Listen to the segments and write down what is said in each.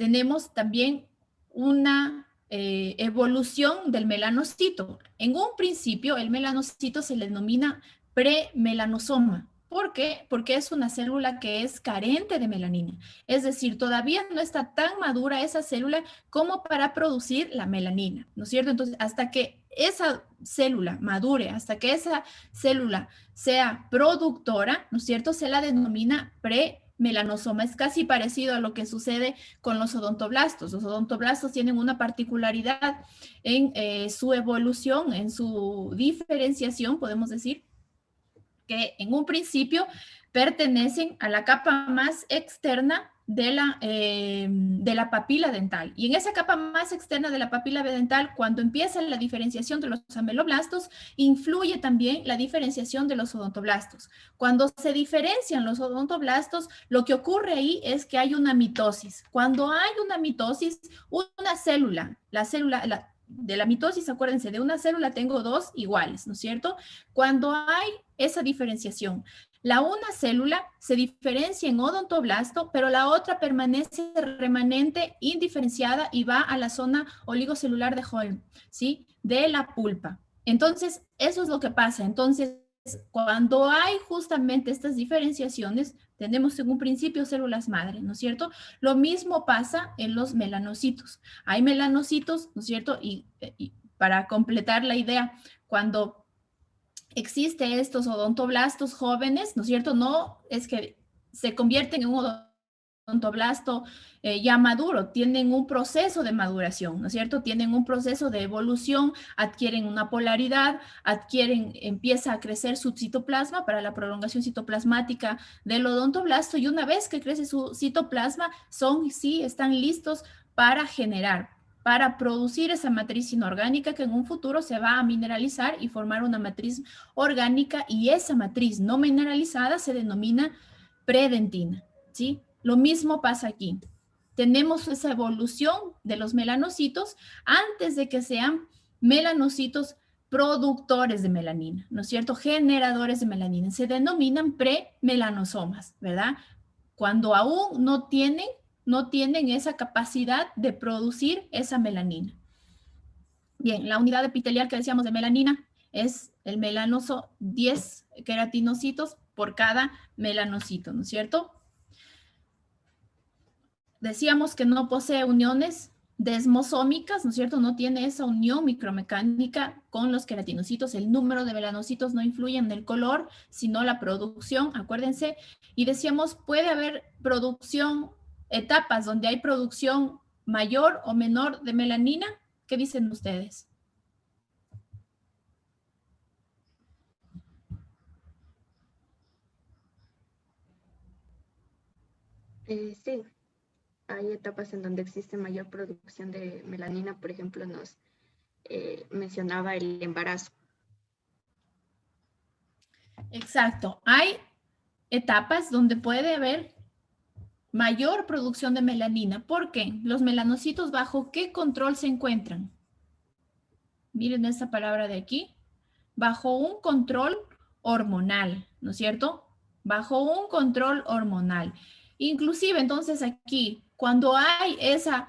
tenemos también una evolución del melanocito. En un principio, el melanocito se le denomina premelanosoma. ¿Por qué? Porque es una célula que es carente de melanina. Es decir, todavía no está tan madura esa célula como para producir la melanina, ¿no es cierto? Entonces, hasta que esa célula madure, hasta que esa célula sea productora, ¿no es cierto? Se la denomina premelanosoma. Es casi parecido a lo que sucede con los odontoblastos. Los odontoblastos tienen una particularidad en su evolución, en su diferenciación, podemos decir, que en un principio pertenecen a la capa más externa de la papila dental. Y en esa capa más externa de la papila dental, cuando empieza la diferenciación de los ameloblastos, influye también la diferenciación de los odontoblastos. Cuando se diferencian los odontoblastos, lo que ocurre ahí es que hay una mitosis. Cuando hay una mitosis, una célula, de la mitosis, acuérdense, de una célula tengo dos iguales, ¿no es cierto? Cuando hay esa diferenciación, la una célula se diferencia en odontoblasto, pero la otra permanece remanente, indiferenciada y va a la zona oligocelular de Holm, ¿sí? De la pulpa. Entonces, eso es lo que pasa. Entonces, cuando hay justamente estas diferenciaciones, tenemos en un principio células madre, ¿no es cierto? Lo mismo pasa en los melanocitos. Hay melanocitos, ¿no es cierto? Y para completar la idea, cuando existe estos odontoblastos jóvenes, ¿no es cierto? No es que se convierten en un odontoblasto ya maduro, tienen un proceso de maduración, ¿no es cierto? Tienen un proceso de evolución, adquieren una polaridad, empieza a crecer su citoplasma para la prolongación citoplasmática del odontoblasto y una vez que crece su citoplasma, están listos para generar, para producir esa matriz inorgánica que en un futuro se va a mineralizar y formar una matriz orgánica y esa matriz no mineralizada se denomina predentina, ¿sí? Lo mismo pasa aquí. Tenemos esa evolución de los melanocitos antes de que sean melanocitos productores de melanina, ¿no es cierto? Generadores de melanina. Se denominan premelanosomas, ¿verdad? Cuando aún no tienen esa capacidad de producir esa melanina. Bien, la unidad epitelial que decíamos de melanina es el melanoso 10 queratinocitos por cada melanocito, ¿no es cierto? Decíamos que no posee uniones desmosómicas, ¿no es cierto? No tiene esa unión micromecánica con los queratinocitos. El número de melanocitos no influye en el color, sino la producción, acuérdense. Y decíamos, puede haber producción, etapas donde hay producción mayor o menor de melanina. ¿Qué dicen ustedes? Sí, hay etapas en donde existe mayor producción de melanina, por ejemplo, nos mencionaba el embarazo. Exacto. Hay etapas donde puede haber mayor producción de melanina. ¿Por qué? Los melanocitos, ¿bajo qué control se encuentran? Miren esta palabra de aquí. Bajo un control hormonal, ¿no es cierto? Bajo un control hormonal. Inclusive, entonces aquí, cuando hay esa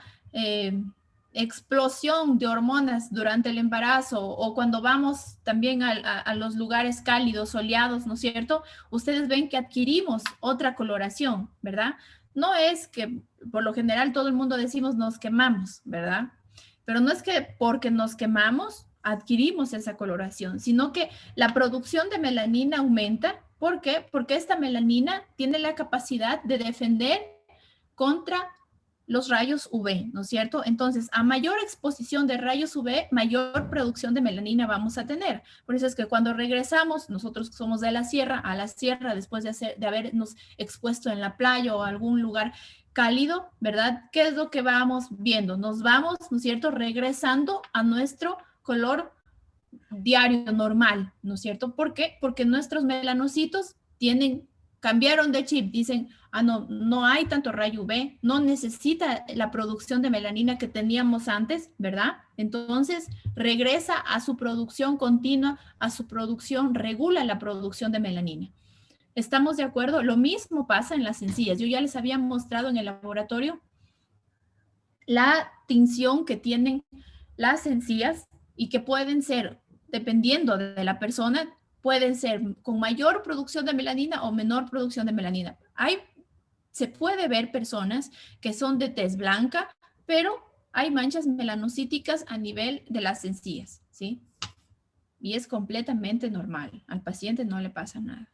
explosión de hormonas durante el embarazo o cuando vamos también a los lugares cálidos, soleados, ¿no es cierto? Ustedes ven que adquirimos otra coloración, ¿verdad? No es que por lo general todo el mundo decimos nos quemamos, ¿verdad? Pero no es que porque nos quemamos adquirimos esa coloración, sino que la producción de melanina aumenta. ¿Por qué? Porque esta melanina tiene la capacidad de defender contra los rayos UV, ¿no es cierto? Entonces, a mayor exposición de rayos UV, mayor producción de melanina vamos a tener. Por eso es que cuando regresamos, nosotros somos de la sierra, a la sierra, después de habernos expuesto en la playa o algún lugar cálido, ¿verdad? ¿Qué es lo que vamos viendo? Nos vamos, ¿no es cierto?, regresando a nuestro color diario normal, ¿no es cierto? ¿Por qué? Porque nuestros melanocitos cambiaron de chip, dicen, no hay tanto rayo UV, no necesita la producción de melanina que teníamos antes, ¿verdad? Entonces regresa a su producción continua, a su producción, regula la producción de melanina. ¿Estamos de acuerdo? Lo mismo pasa en las encías. Yo ya les había mostrado en el laboratorio la tinción que tienen las encías y que pueden ser, dependiendo de la persona, pueden ser con mayor producción de melanina o menor producción de melanina. Se puede ver personas que son de tez blanca, pero hay manchas melanocíticas a nivel de las encías, ¿sí? Y es completamente normal. Al paciente no le pasa nada.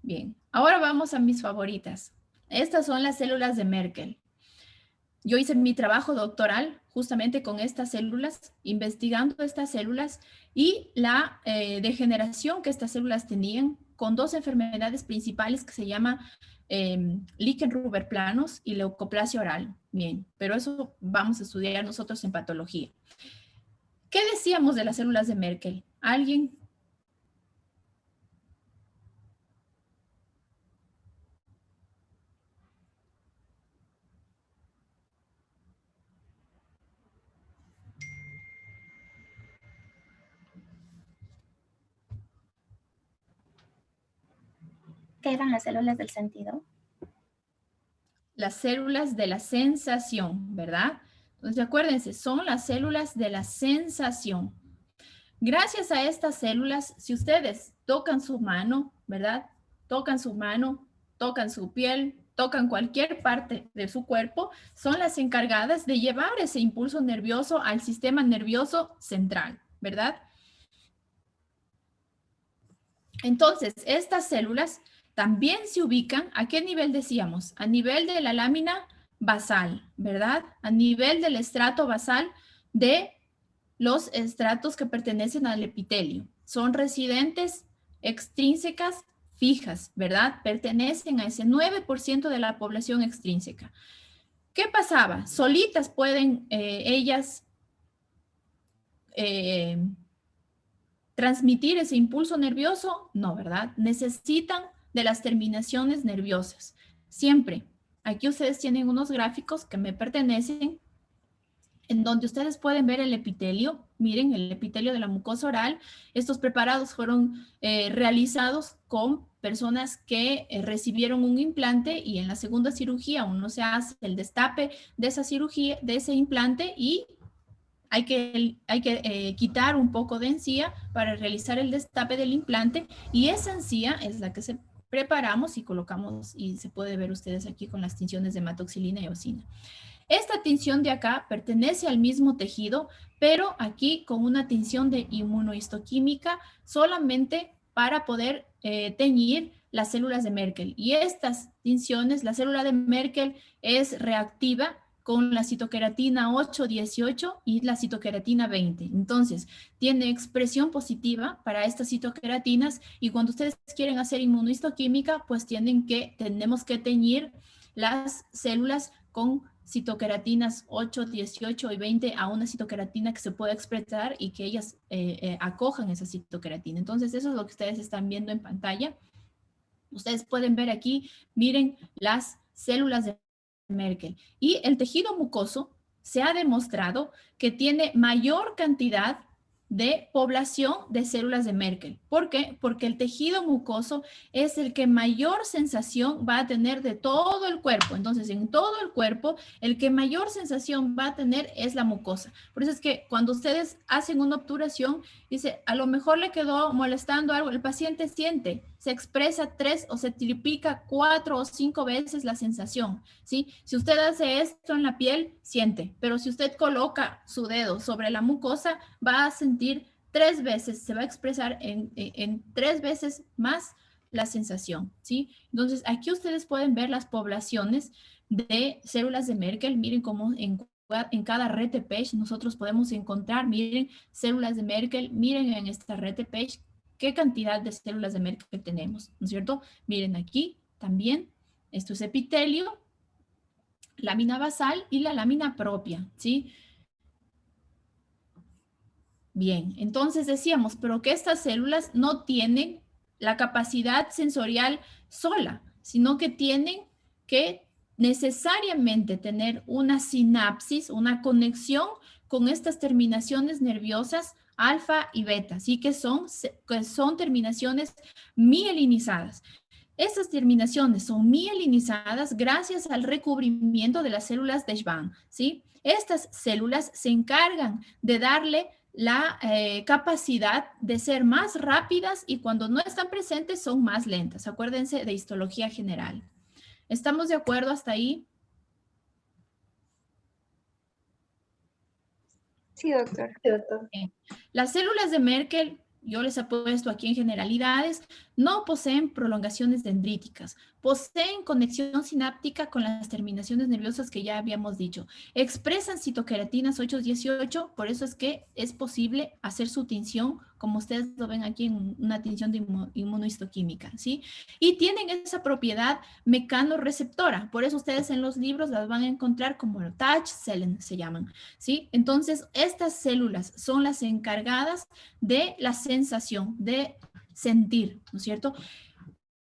Bien, ahora vamos a mis favoritas. Estas son las células de Merkel. Yo hice mi trabajo doctoral justamente con estas células, investigando estas células y la degeneración que estas células tenían con dos enfermedades principales que se llama lichen planos y leucoplasia oral. Bien, pero eso vamos a estudiar nosotros en patología. ¿Qué decíamos de las células de Merkel? ¿Alguien? ¿Qué eran las células del sentido? Las células de la sensación, ¿verdad? Entonces, acuérdense, son las células de la sensación. Gracias a estas células, si ustedes tocan su mano, ¿verdad? Tocan su mano, tocan su piel, tocan cualquier parte de su cuerpo, son las encargadas de llevar ese impulso nervioso al sistema nervioso central, ¿verdad? Entonces, estas células también se ubican, ¿a qué nivel decíamos? A nivel de la lámina basal, ¿verdad? A nivel del estrato basal de los estratos que pertenecen al epitelio. Son residentes extrínsecas fijas, ¿verdad? Pertenecen a ese 9% de la población extrínseca. ¿Qué pasaba? Solitas pueden ellas transmitir ese impulso nervioso. No, ¿verdad? Necesitan de las terminaciones nerviosas. Siempre. Aquí ustedes tienen unos gráficos que me pertenecen, en donde ustedes pueden ver el epitelio. Miren, el epitelio de la mucosa oral. Estos preparados fueron realizados con personas que recibieron un implante y en la segunda cirugía uno se hace el destape de esa cirugía, de ese implante, y hay que quitar un poco de encía para realizar el destape del implante, y esa encía es la que preparamos y colocamos, y se puede ver ustedes aquí con las tinciones de hematoxilina y eosina. Esta tinción de acá pertenece al mismo tejido, pero aquí con una tinción de inmunohistoquímica solamente para poder teñir las células de Merkel. Y estas tinciones, la célula de Merkel es reactiva con la citoqueratina 8-18 y la citoqueratina 20. Entonces, tiene expresión positiva para estas citoqueratinas, y cuando ustedes quieren hacer inmunohistoquímica, pues tenemos que teñir las células con citoqueratinas 8, 18 y 20 a una citoqueratina que se pueda expresar y que ellas acojan esa citoqueratina. Entonces, eso es lo que ustedes están viendo en pantalla. Ustedes pueden ver aquí, miren las células de Merkel. Y el tejido mucoso se ha demostrado que tiene mayor cantidad de población de células de Merkel. ¿Por qué? Porque el tejido mucoso es el que mayor sensación va a tener de todo el cuerpo. Entonces, en todo el cuerpo, el que mayor sensación va a tener es la mucosa. Por eso es que cuando ustedes hacen una obturación, dice, a lo mejor le quedó molestando algo, el paciente siente, se expresa 3 o se triplica 4 o 5 veces la sensación, ¿sí? Si usted hace esto en la piel, siente, pero si usted coloca su dedo sobre la mucosa, va a sentir 3 veces, se va a expresar en 3 veces más la sensación, ¿sí? Entonces, aquí ustedes pueden ver las poblaciones de células de Merkel. Miren cómo en cada red de page nosotros podemos encontrar, miren, células de Merkel, miren en esta red de page qué cantidad de células de Merkel tenemos, ¿no es cierto? Miren aquí también, esto es epitelio, lámina basal y la lámina propia, ¿sí? Bien, entonces decíamos, pero que estas células no tienen la capacidad sensorial sola, sino que tienen que necesariamente tener una sinapsis, una conexión con estas terminaciones nerviosas alfa y beta, así que son terminaciones mielinizadas. Estas terminaciones son mielinizadas gracias al recubrimiento de las células de Schwann, ¿sí? Estas células se encargan de darle la capacidad de ser más rápidas y cuando no están presentes son más lentas. Acuérdense de histología general. ¿Estamos de acuerdo hasta ahí? Sí, doctor. Las células de Merkel, yo les he puesto aquí en generalidades, no poseen prolongaciones dendríticas, poseen conexión sináptica con las terminaciones nerviosas que ya habíamos dicho, expresan citoqueratinas 818, por eso es que es posible hacer su tinción, como ustedes lo ven aquí en una tinción de inmunohistoquímica, ¿sí? Y tienen esa propiedad mecanoreceptora, por eso ustedes en los libros las van a encontrar como Touchzellen se llaman, ¿sí? Entonces, estas células son las encargadas de la sensación, de sentir, ¿no es cierto?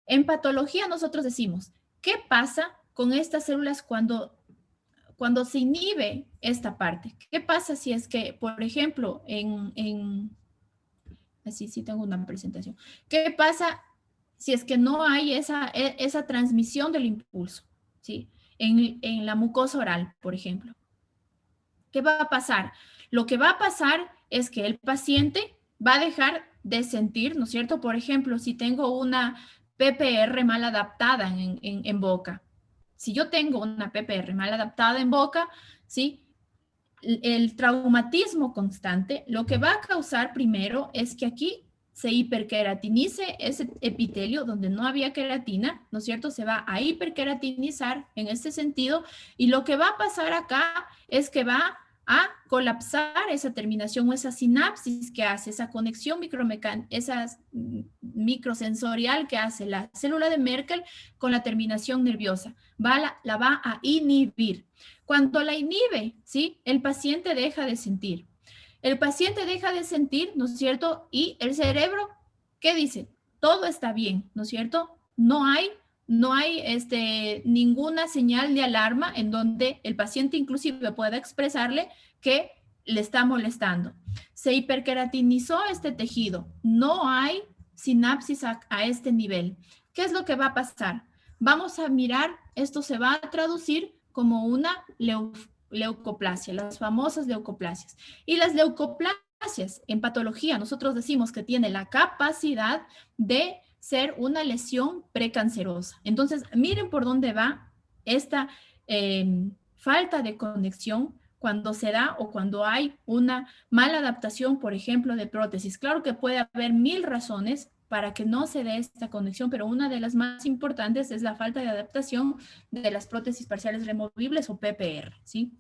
En patología nosotros decimos, ¿qué pasa con estas células cuando se inhibe esta parte? ¿Qué pasa si es que, por ejemplo, así sí tengo una presentación. ¿Qué pasa si es que no hay esa transmisión del impulso? ¿Sí? En la mucosa oral, por ejemplo. ¿Qué va a pasar? Lo que va a pasar es que el paciente va a dejar de sentir, ¿no es cierto? Por ejemplo, si tengo una PPR mal adaptada en boca. Si yo tengo una PPR mal adaptada en boca, ¿sí? El traumatismo constante, lo que va a causar primero es que aquí se hiperqueratinice ese epitelio donde no había queratina, ¿no es cierto? Se va a hiperqueratinizar en este sentido y lo que va a pasar acá es que va a colapsar esa terminación o esa sinapsis que hace, esa conexión esa microsensorial que hace la célula de Merkel con la terminación nerviosa. La va a inhibir. Cuando la inhibe, ¿sí? El paciente deja de sentir. El paciente deja de sentir, ¿no es cierto? Y el cerebro, ¿qué dice? Todo está bien, ¿no es cierto? No hay ninguna señal de alarma en donde el paciente inclusive pueda expresarle que le está molestando. Se hiperqueratinizó este tejido. No hay sinapsis a este nivel. ¿Qué es lo que va a pasar? Vamos a mirar, esto se va a traducir como una leucoplasia, las famosas leucoplasias. Y las leucoplasias en patología, nosotros decimos que tiene la capacidad de ser una lesión precancerosa. Entonces, miren por dónde va esta falta de conexión cuando se da o cuando hay una mala adaptación, por ejemplo, de prótesis. Claro que puede haber 1000 razones para que no se dé esta conexión, pero una de las más importantes es la falta de adaptación de las prótesis parciales removibles o PPR, ¿sí?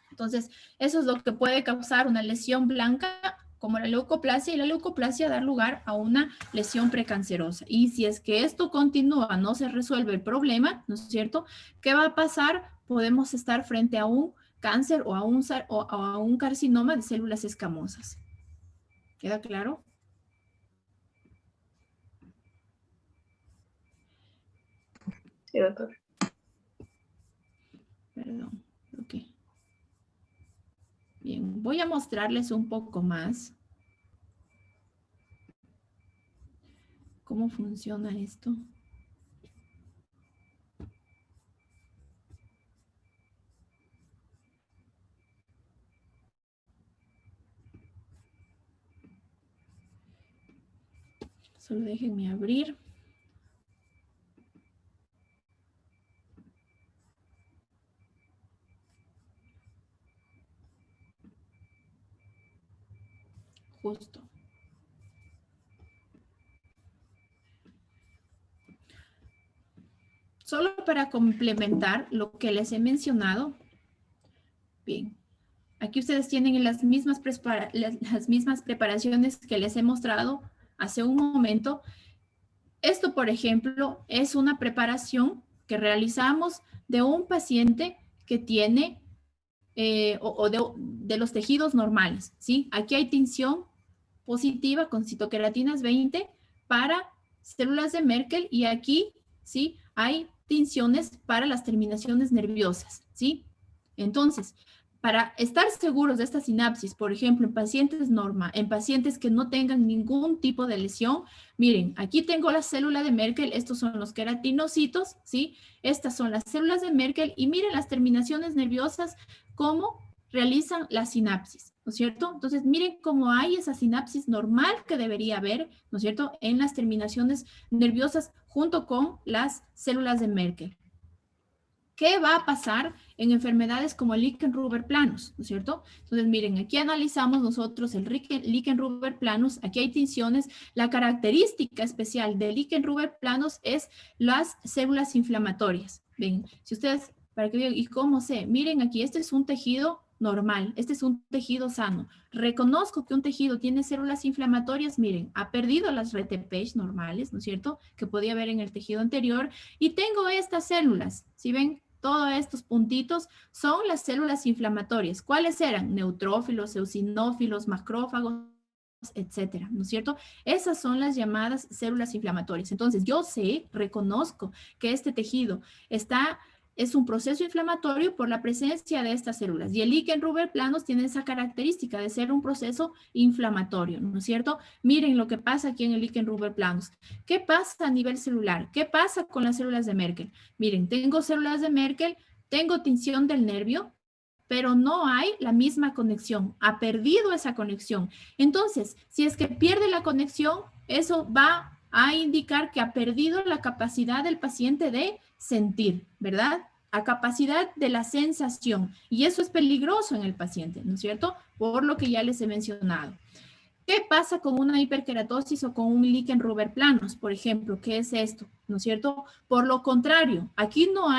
Entonces, eso es lo que puede causar una lesión blanca como la leucoplasia y la leucoplasia dar lugar a una lesión precancerosa. Y si es que esto continúa, no se resuelve el problema, ¿no es cierto? ¿Qué va a pasar? Podemos estar frente a un cáncer o a un carcinoma de células escamosas. ¿Queda claro? Sí, doctor. Perdón, ok. Bien, voy a mostrarles un poco más cómo funciona esto. Solo déjenme abrir. Justo. Solo para complementar lo que les he mencionado. Bien. Aquí ustedes tienen las mismas preparaciones que les he mostrado hace un momento. Esto, por ejemplo, es una preparación que realizamos de un paciente que tiene de los tejidos normales, ¿sí? Aquí hay tinción positiva con citoqueratinas 20 para células de Merkel y aquí, ¿sí? Hay tinciones para las terminaciones nerviosas, ¿sí? Entonces, para estar seguros de esta sinapsis, por ejemplo, en pacientes que no tengan ningún tipo de lesión, miren, aquí tengo la célula de Merkel, estos son los queratinocitos, ¿sí? Estas son las células de Merkel y miren las terminaciones nerviosas, cómo realizan la sinapsis, ¿no es cierto? Entonces, miren cómo hay esa sinapsis normal que debería haber, ¿no es cierto?, en las terminaciones nerviosas junto con las células de Merkel. ¿Qué va a pasar en enfermedades como el Lichen-Ruber planus? ¿No es cierto? Entonces, miren, aquí analizamos nosotros el Lichen-Ruber planus, aquí hay tinciones. La característica especial del Lichen-Ruber planus es las células inflamatorias. Ven, si ustedes, para que vean, ¿y cómo sé? Miren aquí, este es un tejido normal, este es un tejido sano. Reconozco que un tejido tiene células inflamatorias, miren, ha perdido las RTPs normales, ¿no es cierto?, que podía haber en el tejido anterior, y tengo estas células, ¿sí ven? Todos estos puntitos son las células inflamatorias. ¿Cuáles eran? Neutrófilos, eosinófilos, macrófagos, etcétera, ¿no es cierto? Esas son las llamadas células inflamatorias. Entonces, yo sé, reconozco que este tejido es un proceso inflamatorio por la presencia de estas células. Y el Lichen-Ruber planus tiene esa característica de ser un proceso inflamatorio, ¿no es cierto? Miren lo que pasa aquí en el Lichen-Ruber planus. ¿Qué pasa a nivel celular? ¿Qué pasa con las células de Merkel? Miren, tengo células de Merkel, tengo tinción del nervio, pero no hay la misma conexión. Ha perdido esa conexión. Entonces, si es que pierde la conexión, eso va a indicar que ha perdido la capacidad del paciente de sentir, ¿verdad? A capacidad de la sensación. Y eso es peligroso en el paciente, ¿no es cierto? Por lo que ya les he mencionado. ¿Qué pasa con una hiperkeratosis o con un Lichen-Ruber planus, por ejemplo? ¿Qué es esto? ¿No es cierto? Por lo contrario, aquí no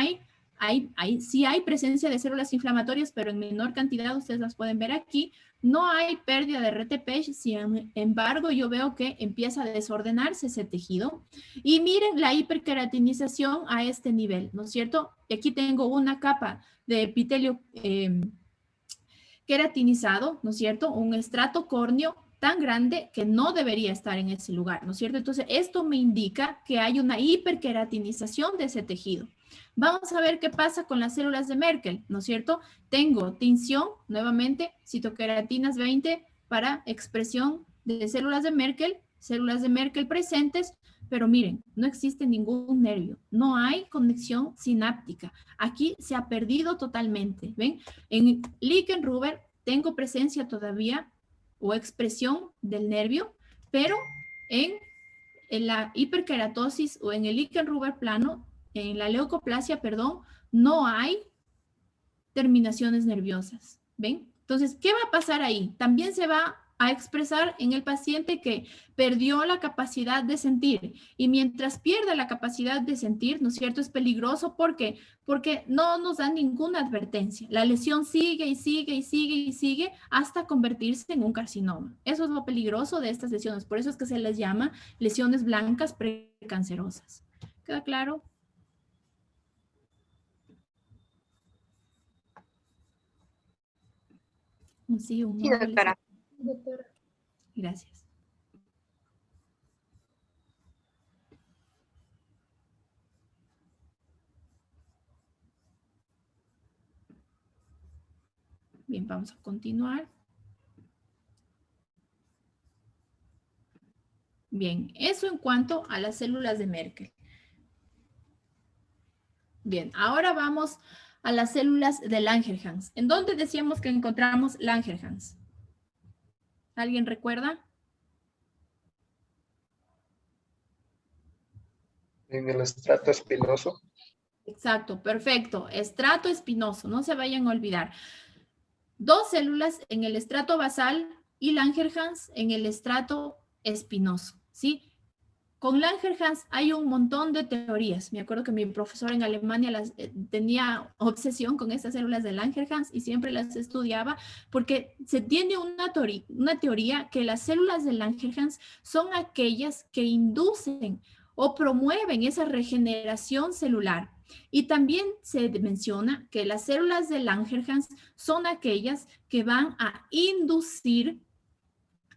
sí hay presencia de células inflamatorias, pero en menor cantidad, ustedes las pueden ver aquí. No hay pérdida de RTP, sin embargo, yo veo que empieza a desordenarse ese tejido. Y miren la hiperkeratinización a este nivel, ¿no es cierto? Y aquí tengo una capa de epitelio queratinizado, ¿no es cierto? Un estrato córneo tan grande que no debería estar en ese lugar, ¿no es cierto? Entonces, esto me indica que hay una hiperkeratinización de ese tejido. Vamos a ver qué pasa con las células de Merkel, ¿no es cierto? Tengo tinción, nuevamente, citoqueratinas 20 para expresión de células de Merkel presentes, pero miren, no existe ningún nervio, no hay conexión sináptica. Aquí se ha perdido totalmente, ¿ven? En Lichen-Ruber tengo presencia todavía o expresión del nervio, pero en la hiperkeratosis o en el Lichen-Ruber plano, en la leucoplasia, perdón, no hay terminaciones nerviosas, ¿ven? Entonces, ¿qué va a pasar ahí? También se va a expresar en el paciente que perdió la capacidad de sentir. Y mientras pierda la capacidad de sentir, ¿no es cierto? Es peligroso. ¿Por qué? Porque no nos dan ninguna advertencia. La lesión sigue y sigue y sigue y sigue hasta convertirse en un carcinoma. Eso es lo peligroso de estas lesiones. Por eso es que se les llama lesiones blancas precancerosas. ¿Queda claro? Sí, un Sí, no. doctora. Gracias. Bien, vamos a continuar. Bien, eso en cuanto a las células de Merkel. Bien, ahora vamos a las células de Langerhans. ¿En dónde decíamos que encontramos Langerhans? ¿Alguien recuerda? En el estrato espinoso. Exacto, perfecto. Estrato espinoso, no se vayan a olvidar. Dos células en el estrato basal y Langerhans en el estrato espinoso, ¿sí? Con Langerhans hay un montón de teorías. Me acuerdo que mi profesor en Alemania tenía obsesión con estas células de Langerhans y siempre las estudiaba porque se tiene una teoría que las células de Langerhans son aquellas que inducen o promueven esa regeneración celular. Y también se menciona que las células de Langerhans son aquellas que van a inducir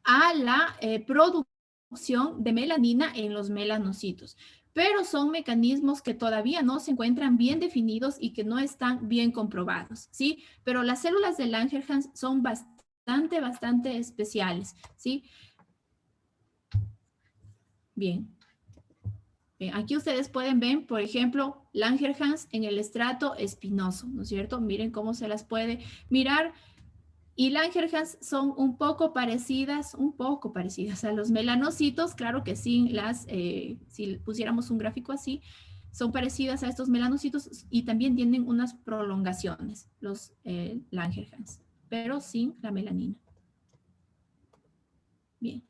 a la producción de melanina en los melanocitos. pero son mecanismos que todavía no se encuentran bien definidos y que no están bien comprobados, ¿sí? Pero las células de Langerhans son bastante especiales, ¿sí? Bien. Bien, aquí ustedes pueden ver, por ejemplo, Langerhans en el estrato espinoso, ¿no es cierto? Miren cómo se las puede mirar. Y Langerhans son un poco parecidas a los melanocitos, claro que sí, si pusiéramos un gráfico así, son parecidas a estos melanocitos y también tienen unas prolongaciones, los Langerhans, pero sin la melanina. Bien.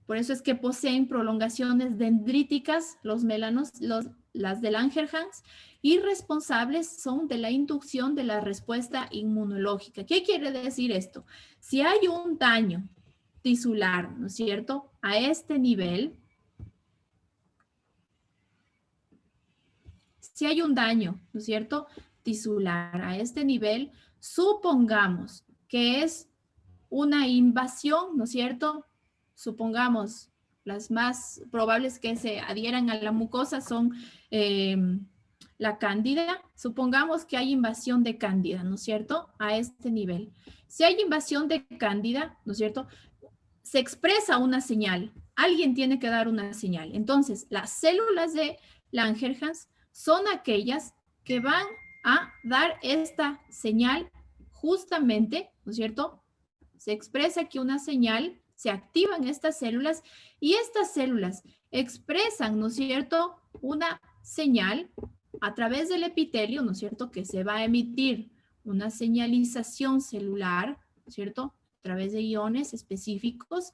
Por eso es que poseen prolongaciones dendríticas, las de Langerhans, y responsables son de la inducción de la respuesta inmunológica. ¿Qué quiere decir esto? Si hay un daño tisular, ¿no es cierto? A este nivel, si hay un daño, ¿no es cierto? Tisular a este nivel, supongamos que es una invasión, ¿no es cierto? Supongamos, las más probables que se adhieran a la mucosa son la cándida. Supongamos que hay invasión de cándida, ¿no es cierto? A este nivel. Si hay invasión de cándida, ¿no es cierto? Se expresa una señal. Alguien tiene que dar una señal. Entonces, las células de Langerhans son aquellas que van a dar esta señal justamente, ¿no es cierto? Se expresa aquí una señal, se activan estas células y estas células expresan, ¿no es cierto?, una señal a través del epitelio, ¿no es cierto?, que se va a emitir una señalización celular, ¿no es cierto?, a través de iones específicos.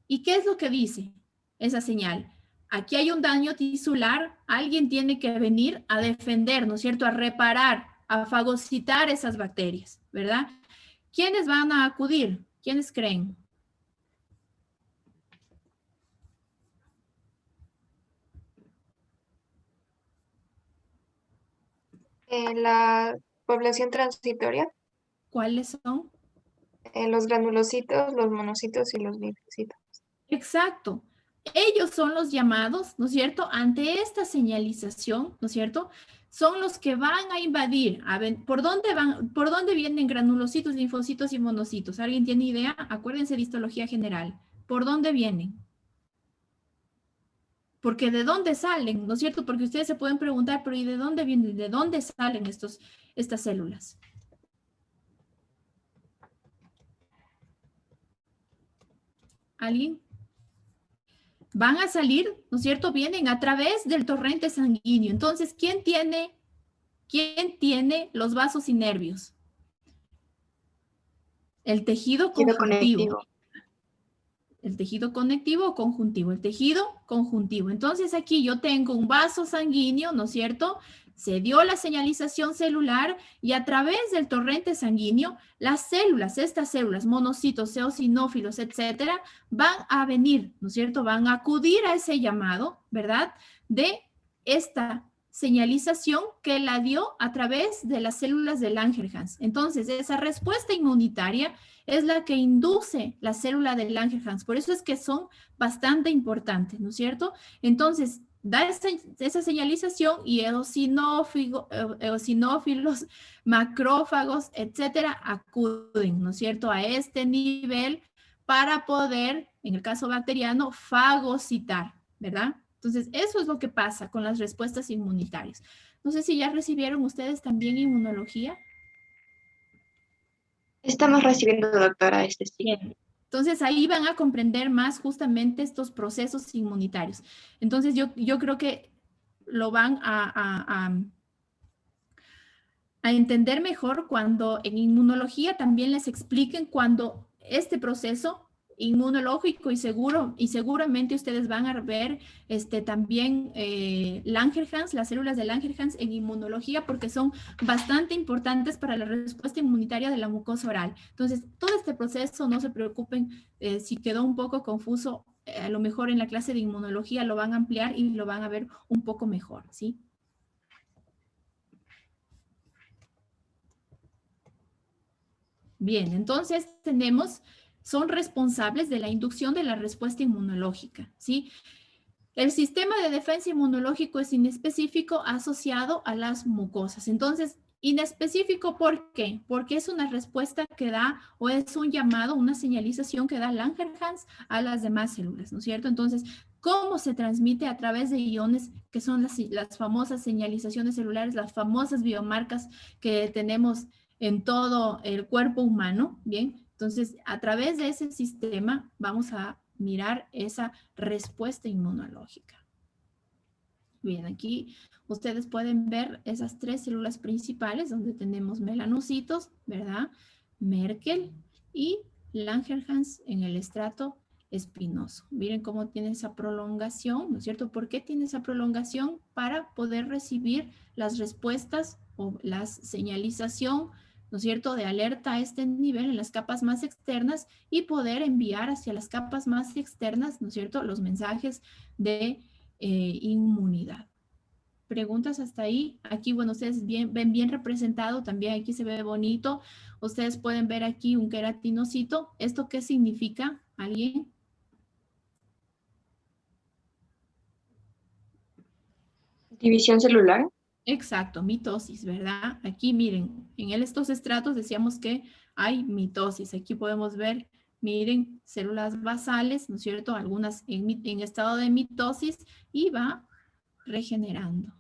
¿Y qué es lo que dice esa señal? Aquí hay un daño tisular, alguien tiene que venir a defender, ¿no es cierto?, a reparar, a fagocitar esas bacterias, ¿verdad? ¿Quiénes van a acudir? ¿Quiénes creen? La población transitoria, ¿Cuáles son? los granulocitos, los monocitos y los linfocitos. Exacto. Ellos son los llamados, ¿no es cierto? Ante esta señalización, ¿no es cierto? Son los que van a invadir. A ver, ¿por dónde van? ¿Por dónde vienen granulocitos, linfocitos y monocitos? ¿Alguien tiene idea? Acuérdense de histología general. ¿Por dónde vienen? Porque ¿de dónde salen? ¿No es cierto? Porque ustedes se pueden preguntar, pero ¿y de dónde vienen? ¿De dónde salen estas células? ¿Alguien? Van a salir, ¿no es cierto? Vienen a través del torrente sanguíneo. Entonces, ¿quién tiene los vasos y nervios? El tejido Tejido conjuntivo. conectivo. El tejido conectivo o conjuntivo. El tejido conjuntivo. Entonces, aquí yo tengo un vaso sanguíneo, ¿no es cierto? Se dio la señalización celular y a través del torrente sanguíneo, las células, estas células, monocitos, eosinófilos, etcétera, van a venir, ¿no es cierto? Van a acudir a ese llamado, ¿verdad? De esta señalización que la dio a través de las células de Langerhans. Entonces, esa respuesta inmunitaria es la que induce la célula de Langerhans. Por eso es que son bastante importantes, ¿no es cierto? Entonces, da esa señalización y eosinófilos, macrófagos, etcétera, acuden, ¿no es cierto?, a este nivel para poder, en el caso bacteriano, fagocitar, ¿verdad? Entonces, eso es lo que pasa con las respuestas inmunitarias. No sé si ya recibieron ustedes también inmunología. Estamos recibiendo, doctora, sí. Bien. Entonces ahí van a comprender más justamente estos procesos inmunitarios. Entonces yo creo que lo van a entender mejor cuando en inmunología también les expliquen cuando este proceso inmunológico y seguramente ustedes van a ver también Langerhans, las células de Langerhans en inmunología porque son bastante importantes para la respuesta inmunitaria de la mucosa oral. Entonces, todo este proceso, no se preocupen si quedó un poco confuso, a lo mejor en la clase de inmunología lo van a ampliar y lo van a ver un poco mejor, ¿sí? Bien, entonces son responsables de la inducción de la respuesta inmunológica, ¿sí? El sistema de defensa inmunológico es inespecífico asociado a las mucosas. Entonces, inespecífico, ¿por qué? Porque es una respuesta que da o es un llamado, una señalización que da Langerhans a las demás células, ¿no es cierto? Entonces, ¿cómo se transmite? A través de iones, que son las famosas señalizaciones celulares, las famosas biomarcas que tenemos en todo el cuerpo humano, ¿bien? Entonces, a través de ese sistema vamos a mirar esa respuesta inmunológica. Bien, aquí ustedes pueden ver esas tres células principales donde tenemos melanocitos, ¿verdad? Merkel y Langerhans en el estrato espinoso. Miren cómo tiene esa prolongación, ¿no es cierto? ¿Por qué tiene esa prolongación? Para poder recibir las respuestas o la señalización, ¿no es cierto?, de alerta a este nivel en las capas más externas y poder enviar hacia las capas más externas, ¿no es cierto?, los mensajes de inmunidad. ¿Preguntas hasta ahí? Aquí, bueno, ustedes ven bien representado, también aquí se ve bonito. Ustedes pueden ver aquí un queratinocito. ¿Esto qué significa? ¿Alguien? División celular. Exacto, mitosis, ¿verdad? Aquí miren, en estos estratos decíamos que hay mitosis. Aquí podemos ver, miren, células basales, ¿no es cierto? Algunas en estado de mitosis y va regenerando.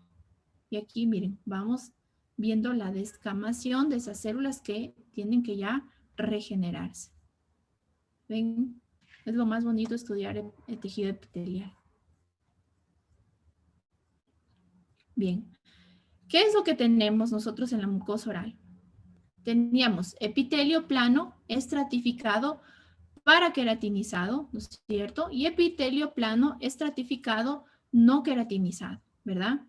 Y aquí, miren, vamos viendo la descamación de esas células que tienen que ya regenerarse. ¿Ven? Es lo más bonito estudiar el tejido epitelial. Bien. ¿Qué es lo que tenemos nosotros en la mucosa oral? Teníamos epitelio plano, estratificado, paraqueratinizado, ¿no es cierto? Y epitelio plano, estratificado, no queratinizado, ¿verdad?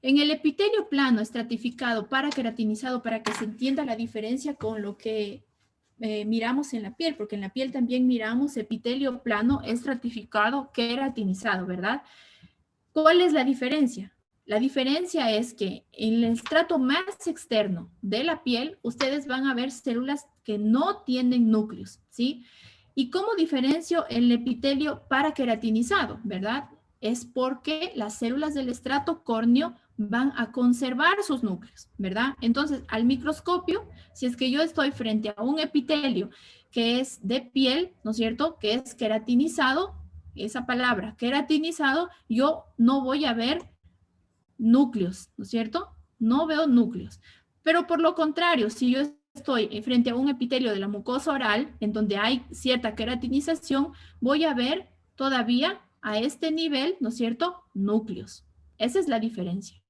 En el epitelio plano, estratificado, paraqueratinizado, para que se entienda la diferencia con lo que miramos en la piel, porque en la piel también miramos epitelio plano, estratificado, queratinizado, ¿verdad? ¿Cuál es la diferencia? La diferencia es que en el estrato más externo de la piel, ustedes van a ver células que no tienen núcleos, ¿sí? ¿Y cómo diferencio el epitelio paraqueratinizado, verdad? Es porque las células del estrato córneo van a conservar sus núcleos, ¿verdad? Entonces, al microscopio, si es que yo estoy frente a un epitelio que es de piel, ¿no es cierto?, que es queratinizado, esa palabra, queratinizado, yo no voy a ver núcleos, ¿no es cierto? No veo núcleos. Pero por lo contrario, si yo estoy frente a un epitelio de la mucosa oral, en donde hay cierta queratinización, voy a ver todavía a este nivel, ¿no es cierto?, núcleos. Esa es la diferencia.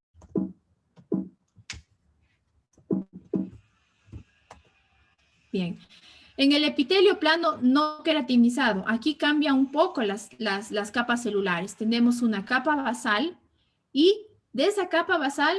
Bien. En el epitelio plano no queratinizado, aquí cambia un poco las capas celulares. Tenemos una capa basal y de esa capa basal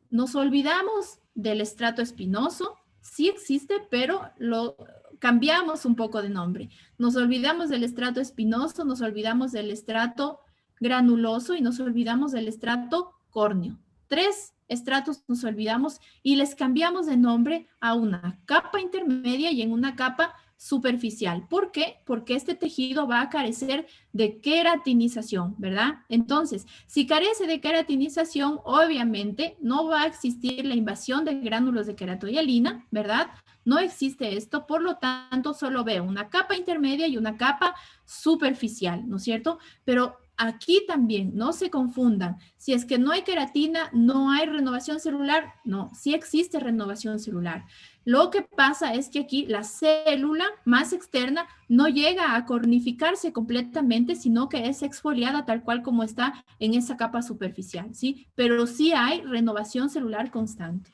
nos olvidamos del estrato espinoso. Sí existe, pero lo cambiamos un poco de nombre. Nos olvidamos del estrato espinoso, nos olvidamos del estrato granuloso y nos olvidamos del estrato córneo. Tres estratos nos olvidamos y les cambiamos de nombre a una capa intermedia y en una capa superficial. ¿Por qué? Porque este tejido va a carecer de queratinización, ¿verdad? Entonces, si carece de queratinización, obviamente no va a existir la invasión de gránulos de queratohialina, ¿verdad? No existe esto, por lo tanto, solo veo una capa intermedia y una capa superficial, ¿no es cierto? Pero aquí también, no se confundan. Si es que no hay queratina, no hay renovación celular. No, sí existe renovación celular. Lo que pasa es que aquí la célula más externa no llega a cornificarse completamente, sino que es exfoliada tal cual como está en esa capa superficial, ¿sí? Pero sí hay renovación celular constante.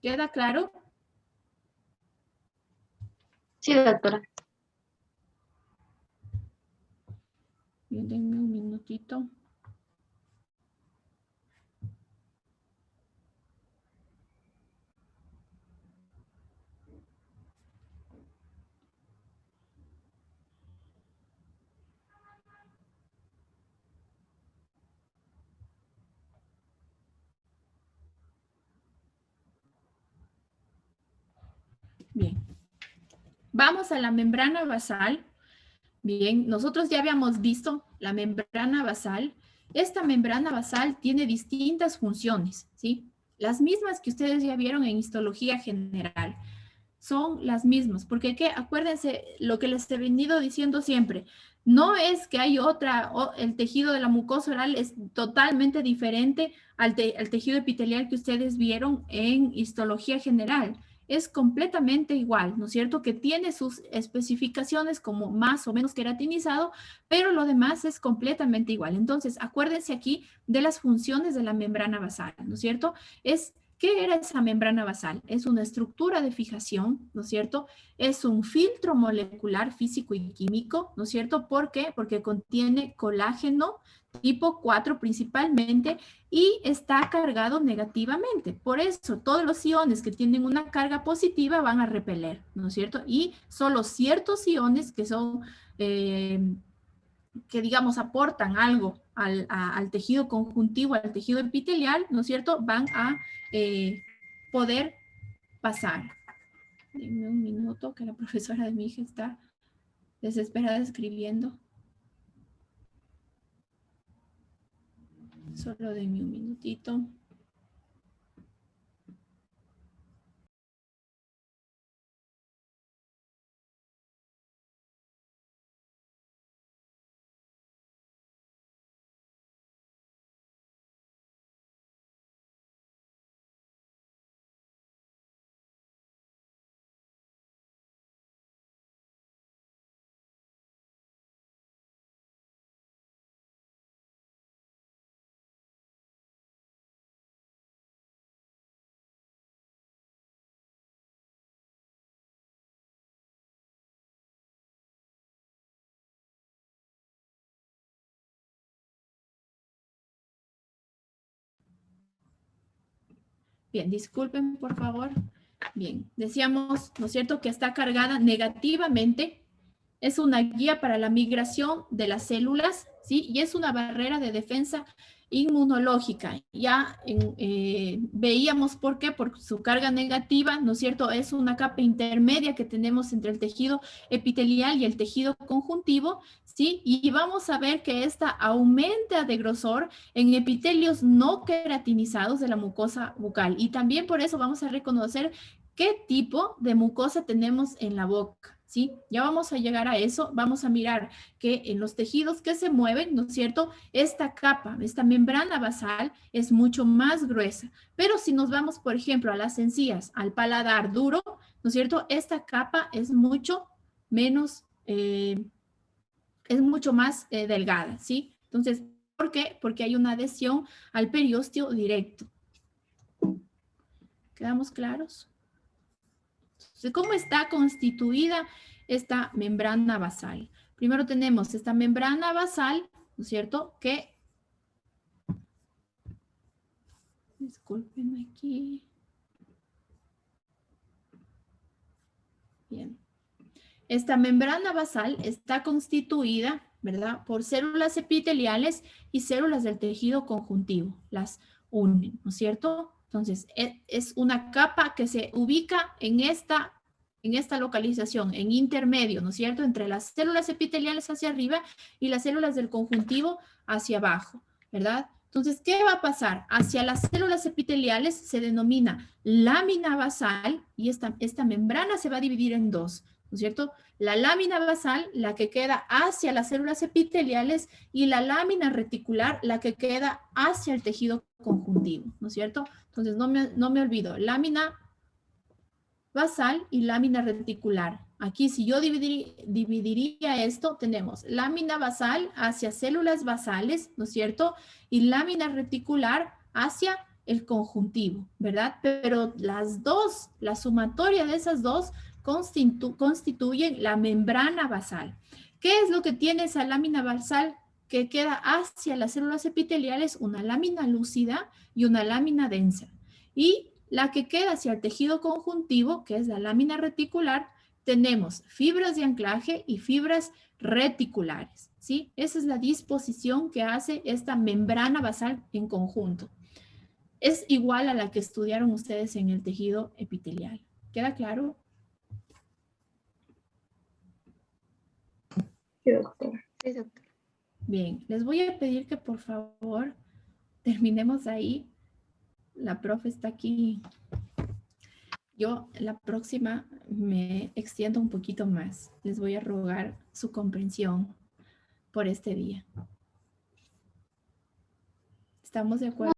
¿Queda claro? Sí, doctora. Bien, denme un minutito. Bien. Vamos a la membrana basal. Bien, nosotros ya habíamos visto la membrana basal. Esta membrana basal tiene distintas funciones, ¿sí? Las mismas que ustedes ya vieron en histología general. Son las mismas, porque ¿qué? Acuérdense lo que les he venido diciendo siempre. No es que hay otra, el tejido de la mucosa oral es totalmente diferente al tejido epitelial que ustedes vieron en histología general. Es completamente igual, ¿no es cierto? Que tiene sus especificaciones como más o menos queratinizado, pero lo demás es completamente igual. Entonces, acuérdense aquí de las funciones de la membrana basal, ¿no es cierto? ¿Qué era esa membrana basal? Es una estructura de fijación, ¿no es cierto? Es un filtro molecular físico y químico, ¿no es cierto? ¿Por qué? Porque contiene colágeno tipo 4 principalmente y está cargado negativamente. Por eso, todos los iones que tienen una carga positiva van a repeler, ¿no es cierto? Y solo ciertos iones que son... que digamos aportan algo al tejido conjuntivo, al tejido epitelial, ¿no es cierto? Van a poder pasar. Denme un minuto que la profesora de mi hija está desesperada escribiendo. Solo denme un minutito. Bien, disculpen, por favor. Bien, decíamos, ¿no es cierto?, que está cargada negativamente. Es una guía para la migración de las células, ¿sí? Y es una barrera de defensa inmunológica. Ya veíamos por qué, por su carga negativa, ¿no es cierto? Es una capa intermedia que tenemos entre el tejido epitelial y el tejido conjuntivo, ¿sí? Y vamos a ver que esta aumenta de grosor en epitelios no queratinizados de la mucosa bucal. Y también por eso vamos a reconocer qué tipo de mucosa tenemos en la boca, ¿sí? Ya vamos a llegar a eso, vamos a mirar que en los tejidos que se mueven, ¿no es cierto? Esta capa, esta membrana basal es mucho más gruesa, pero si nos vamos, por ejemplo, a las encías, al paladar duro, ¿no es cierto? Esta capa es mucho menos, es mucho más delgada, ¿sí? Entonces, ¿por qué? Porque hay una adhesión al periósteo directo. ¿Quedamos claros? Entonces, ¿cómo está constituida esta membrana basal? Primero tenemos esta membrana basal, ¿no es cierto? Que, discúlpenme aquí. Bien. Esta membrana basal está constituida, ¿verdad?, por células epiteliales y células del tejido conjuntivo. Las unen, ¿no es cierto? Entonces, es una capa que se ubica en esta localización, en intermedio, ¿no es cierto?, entre las células epiteliales hacia arriba y las células del conjuntivo hacia abajo, ¿verdad? Entonces, ¿qué va a pasar? Hacia las células epiteliales se denomina lámina basal y esta membrana se va a dividir en dos, ¿no es cierto? La lámina basal, la que queda hacia las células epiteliales, y la lámina reticular, la que queda hacia el tejido conjuntivo, ¿no es cierto? Entonces, no me olvido, lámina basal y lámina reticular. Aquí, si yo dividiría esto, tenemos lámina basal hacia células basales, ¿no es cierto? Y lámina reticular hacia el conjuntivo, ¿verdad? Pero las dos, la sumatoria de esas dos constituyen la membrana basal. ¿Qué es lo que tiene esa lámina basal que queda hacia las células epiteliales? Una lámina lúcida y una lámina densa. Y la que queda hacia el tejido conjuntivo, que es la lámina reticular, tenemos fibras de anclaje y fibras reticulares, ¿sí? Esa es la disposición que hace esta membrana basal en conjunto. Es igual a la que estudiaron ustedes en el tejido epitelial. ¿Queda claro? Sí, doctor. Sí, doctor. Bien, les voy a pedir que por favor terminemos ahí. La profe está aquí. Yo la próxima me extiendo un poquito más. Les voy a rogar su comprensión por este día. ¿Estamos de acuerdo?